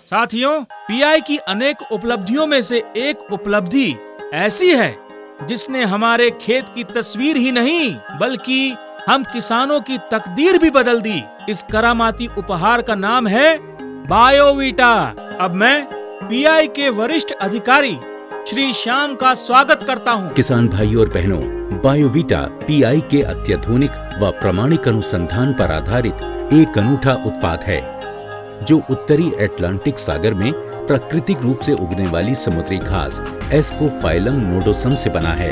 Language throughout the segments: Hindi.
साथियों, पीआई की अनेक उपलब्धियों में से एक उपलब्धि ऐसी है जिसने हमारे खेत की तस्वीर ही नहीं बल्कि हम किसानों की तकदीर भी बदल दी। इस करामाती उपहार का नाम है बायोवीटा। अब मैं पीआई के वरिष्ठ अधिकारी श्री श्याम का स्वागत करता हूं। किसान भाइयों और बहनों, बायोवीटा पीआई के अत्याधुनिक व प्रामाणिक अनुसंधान पर आधारित एक अनूठा उत्पाद है जो उत्तरी अटलांटिक सागर में प्राकृतिक रूप से उगने वाली समुद्री घास एस्कोफाइलम नोडोसम से बना है।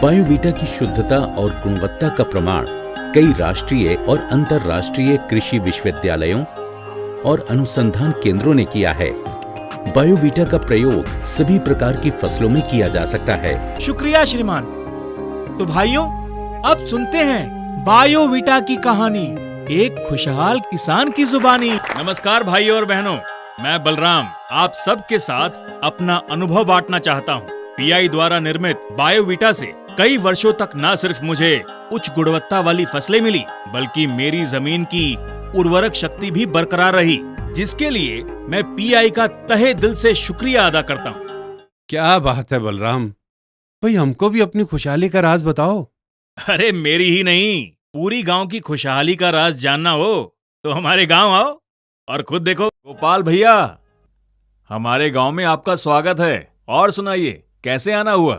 बायोवीटा की शुद्धता और गुणवत्ता का प्रमाण कई राष्ट्रीय और अंतर्राष्ट्रीय कृषि विश्वविद्यालयों और अनुसंधान केंद्रों ने किया है। बायोवीटा का प्रयोग सभी प्रकार की फसलों में किया जा सकता है। शुक्रिया श्रीमान। तो भाइयों, अब सुनते हैं बायोवीटा की कहानी, एक खुशहाल किसान की जुबानी। नमस्कार भाइयों और बहनों, मैं बलराम आप सबके साथ अपना अनुभव बांटना चाहता हूँ। पीआई द्वारा निर्मित बायोवीटा से कई वर्षों तक न सिर्फ मुझे उच्च गुणवत्ता वाली फसलें मिली बल्कि मेरी जमीन की उर्वरक शक्ति भी बरकरार रही, जिसके लिए मैं पीआई का तहे दिल से शुक्रिया अदा करता हूँ। क्या बात है बलराम भाई, हमको भी अपनी खुशहाली का राज बताओ। अरे मेरी ही नहीं, पूरी गांव की खुशहाली का राज जानना हो तो हमारे गांव आओ और खुद देखो। गोपाल भैया, हमारे गांव में आपका स्वागत है। और सुनाइए, कैसे आना हुआ?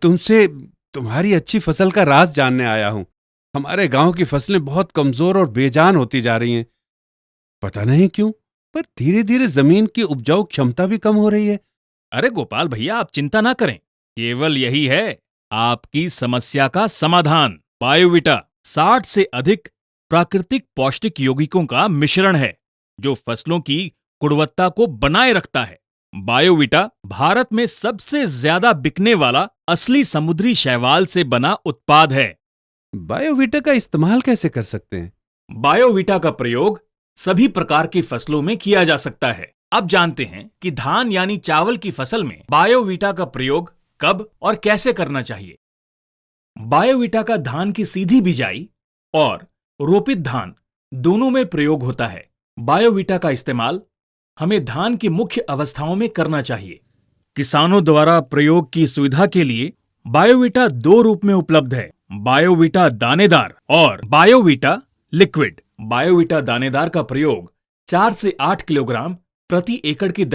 तुमसे तुम्हारी अच्छी फसल का राज जानने आया हूं। हमारे गांव की फसलें बहुत कमजोर और बेजान होती जा रही हैं। पता नहीं क्यों, पर धीरे धीरे जमीन की उपजाऊ क्षमता भी कम हो रही है। अरे गोपाल भैया, आप चिंता ना करें, केवल यही है आपकी समस्या का समाधान। बायोवीटा 60 से अधिक प्राकृतिक पौष्टिक यौगिकों का मिश्रण है जो फसलों की गुणवत्ता को बनाए रखता है। बायोवीटा भारत में सबसे ज्यादा बिकने वाला असली समुद्री शैवाल से बना उत्पाद है। बायोवीटा का इस्तेमाल कैसे कर सकते हैं? बायोवीटा का प्रयोग सभी प्रकार की फसलों में किया जा सकता है। अब जानते हैं कि धान यानी चावल की फसल में बायोवीटा का प्रयोग कब और कैसे करना चाहिए। बायोवीटा का धान की सीधी बिजाई और रोपित धान दोनों में प्रयोग होता है। बायोवीटा का इस्तेमाल हमें धान की मुख्य अवस्थाओं में करना चाहिए। किसानों द्वारा प्रयोग की सुविधा के लिए बायोवीटा 2 रूप में उपलब्ध है, बायोवीटा दानेदार और बायोवीटा लिक्विड। बायोवीटा दानेदार का प्रयोग 4 से 8 किलोग्राम प्रति एकड़ की